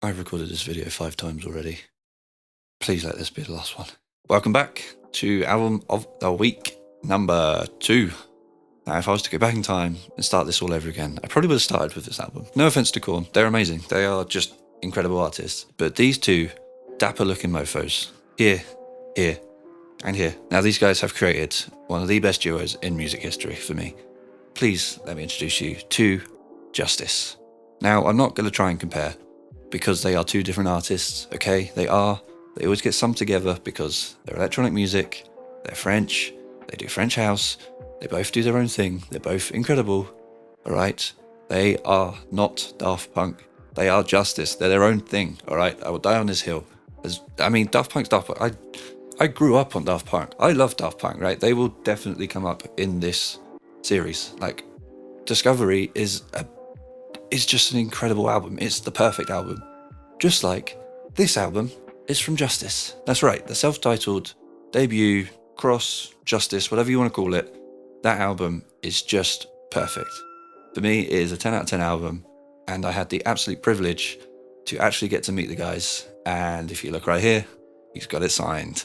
I've recorded this video 5 times already. Please let this be the last one. Welcome back to album of the week number 2. Now, if I was to go back in time and start this all over again, I probably would have started with this album. No offense to Korn, they're amazing. They are just incredible artists. But these two dapper looking mofos, here, and here. Now, these guys have created one of the best duos in music history for me. Please let me introduce you to Justice. Now, I'm not going to try and compare because they are two different artists, okay? They always get summed together because they're electronic music, they're French, they do French house, they both do their own thing, they're both incredible, alright? They are not Daft Punk, they are Justice, they're their own thing, alright? I will die on this hill. Daft Punk's Daft Punk. I grew up on Daft Punk. I love Daft Punk, right? They will definitely come up in this series. Like, Discovery is just an incredible album. It's the perfect album. Just like this album is from Justice. That's right, the self-titled debut, cross, Justice, whatever you want to call it, that album is just perfect. For me, it is a 10 out of 10 album, and I had the absolute privilege to actually get to meet the guys, and if you look right here, he's got it signed.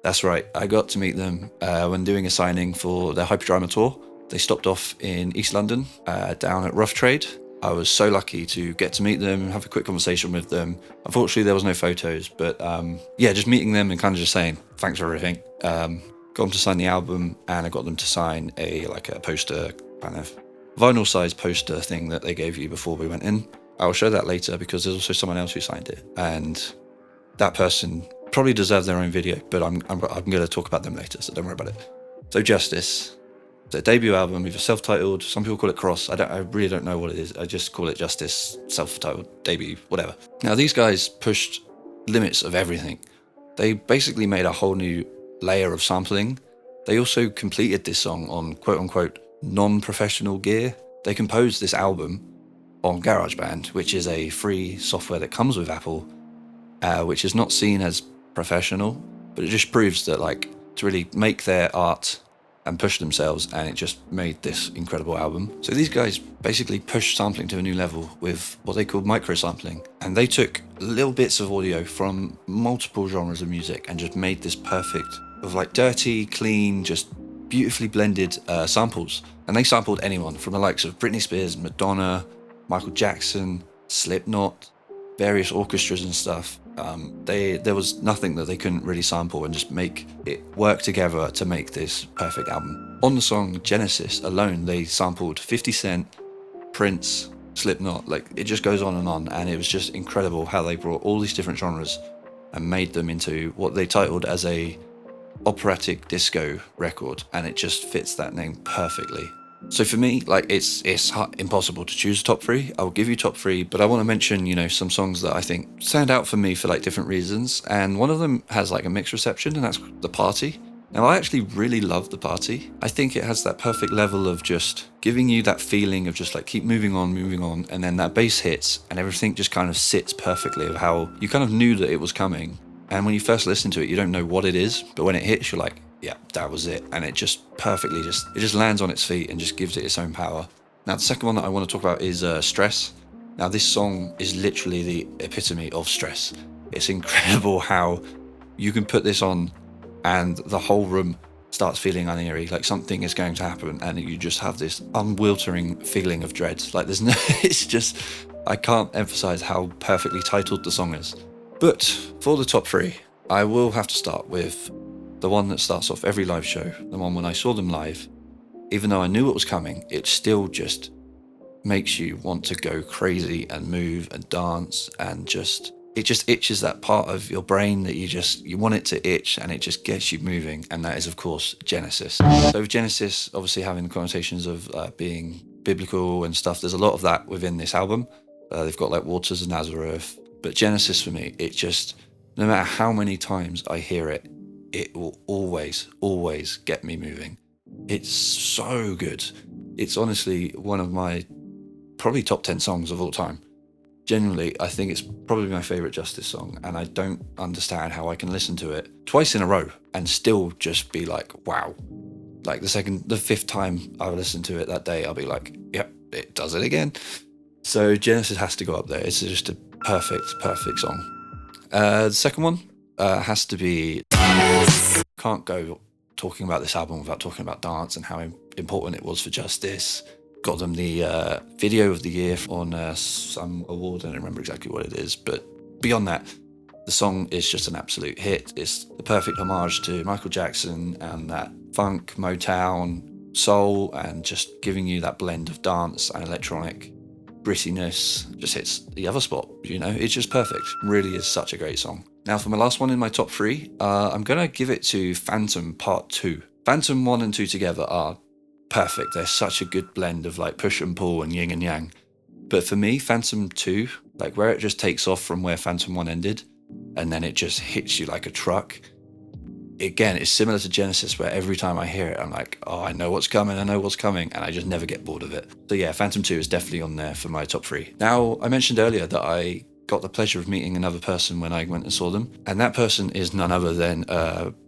That's right, I got to meet them when doing a signing for their Hyperdrive tour. They stopped off in East London, down at Rough Trade. I was so lucky to get to meet them, have a quick conversation with them. Unfortunately, there was no photos, but just meeting them and kind of just saying thanks for everything. Got them to sign the album, and I got them to sign a poster, kind of vinyl-sized poster thing that they gave you before we went in. I'll show that later because there's also someone else who signed it, and that person probably deserves their own video, but I'm going to talk about them later, so don't worry about it. So Justice. Their debut album, either self-titled, some people call it cross, I really don't know what it is, I just call it Justice, self-titled, debut, whatever. Now these guys pushed limits of everything. They basically made a whole new layer of sampling. They also completed this song on quote-unquote non-professional gear. They composed this album on GarageBand, which is a free software that comes with Apple, which is not seen as professional, but it just proves that to really make their art and push themselves, and it just made this incredible album. So these guys basically pushed sampling to a new level with what they called micro-sampling, and they took little bits of audio from multiple genres of music and just made this perfect of dirty, clean, just beautifully blended samples. And they sampled anyone from the likes of Britney Spears, Madonna, Michael Jackson, Slipknot, various orchestras and stuff. There was nothing that they couldn't really sample and just make it work together to make this perfect album. On the song Genesis alone, they sampled 50 Cent, Prince, Slipknot, it just goes on, and it was just incredible how they brought all these different genres and made them into what they titled as a operatic disco record, and it just fits that name perfectly. So for me, it's impossible to choose top 3. I'll give you top 3, but I want to mention, some songs that I think stand out for me for different reasons. And one of them has a mixed reception, and that's The Party. Now, I actually really love The Party. I think it has that perfect level of just giving you that feeling of just keep moving on, and then that bass hits, and everything just kind of sits perfectly of how you kind of knew that it was coming. And when you first listen to it, you don't know what it is, but when it hits, you're like, yeah, that was it. And it just perfectly it just lands on its feet and just gives it its own power. Now, the second one that I want to talk about is Stress. Now, this song is literally the epitome of stress. It's incredible how you can put this on and the whole room starts feeling uneasy, something is going to happen, and you just have this unwiltering feeling of dread. It's just, I can't emphasize how perfectly titled the song is. But for the top 3, I will have to start with the one that starts off every live show, the one when I saw them live. Even though I knew it was coming, it still just makes you want to go crazy and move and dance, and it just itches that part of your brain that you want it to itch, and it just gets you moving, and that is of course Genesis. So with Genesis obviously having the connotations of being biblical and stuff, there's a lot of that within this album. They've got Waters of Nazareth, but Genesis for me, it just, no matter how many times I hear it, it will always get me moving. It's so good. It's honestly one of my probably top 10 songs of all time. Genuinely, I think it's probably my favourite Justice song, and I don't understand how I can listen to it twice in a row and still just be wow. The 5th time I listen to it that day, I'll be yep, it does it again. So Genesis has to go up there. It's just a Perfect song. The second one has to be... Can't go talking about this album without talking about dance and how important it was for Justice. Got them the video of the year on some award. I don't remember exactly what it is, but beyond that, the song is just an absolute hit. It's the perfect homage to Michael Jackson and that funk, Motown, soul, and just giving you that blend of dance and electronic grittiness. Just hits the other spot, you know? It's just perfect. Really is such a great song. Now for my last one in my top three, I'm going to give it to Phantom Part 2. Phantom 1 and 2 together are perfect. They're such a good blend of like push and pull and yin and yang. But for me, Phantom 2, like where it just takes off from where Phantom 1 ended, and then it just hits you like a truck. Again, it's similar to Genesis, where every time I hear it, I'm like, oh, I know what's coming, and I just never get bored of it. So yeah, Phantom 2 is definitely on there for my top three. Now, I mentioned earlier that I got the pleasure of meeting another person when I went and saw them, and that person is none other than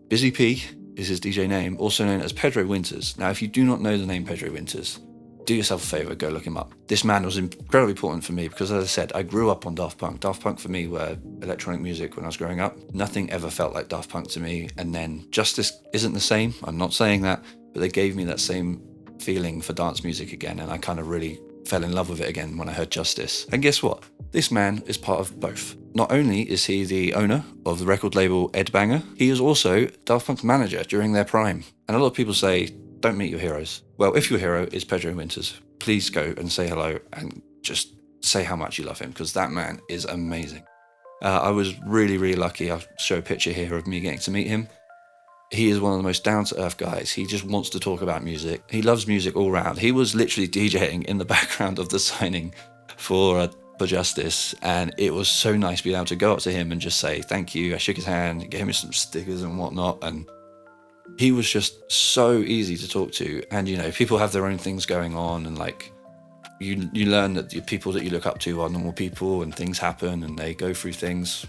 Busy P is his DJ name, also known as Pedro Winters. Now, if you do not know the name Pedro Winters, do yourself a favor, go look him up. This man was incredibly important for me because, as I said, I grew up on Daft Punk. Daft Punk for me were electronic music when I was growing up. Nothing ever felt like Daft Punk to me. And then Justice isn't the same. I'm not saying that, but they gave me that same feeling for dance music again. And I kind of really fell in love with it again when I heard Justice. And guess what? This man is part of both. Not only is he the owner of the record label Ed Banger, he is also Daft Punk's manager during their prime. And a lot of people say, don't meet your heroes. Well, if your hero is Pedro Winters, please go and say hello and just say how much you love him, because that man is amazing. I was really lucky. I'll show a picture here of me getting to meet him. He is one of the most down-to-earth guys. He just wants to talk about music. He loves music all round. He was literally DJing in the background of the signing for Justice, and it was so nice being able to go up to him and just say thank you. I shook his hand, gave him some stickers and whatnot, and he was just so easy to talk to. And you know, people have their own things going on, and like you learn that the people that you look up to are normal people, and things happen and they go through things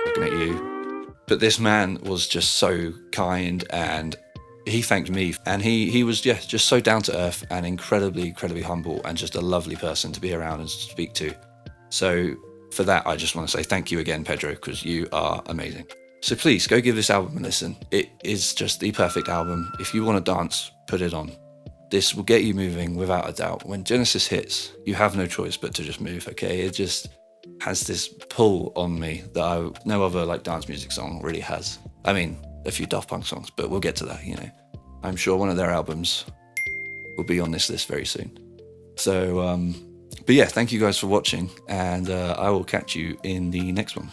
looking at you. But this man was just so kind, and he thanked me, and he was just so down to earth and incredibly humble, and just a lovely person to be around and speak to. So for that, I just want to say thank you again, Pedro, because you are amazing. So please go give this album a listen. It is just the perfect album. If you want to dance, put it on. This will get you moving without a doubt. When Genesis hits, you have no choice but to just move, okay? It just has this pull on me that no other like dance music song really has. I mean, a few Daft Punk songs, but we'll get to that, you know. I'm sure one of their albums will be on this list very soon. So, but yeah, thank you guys for watching, and I will catch you in the next one.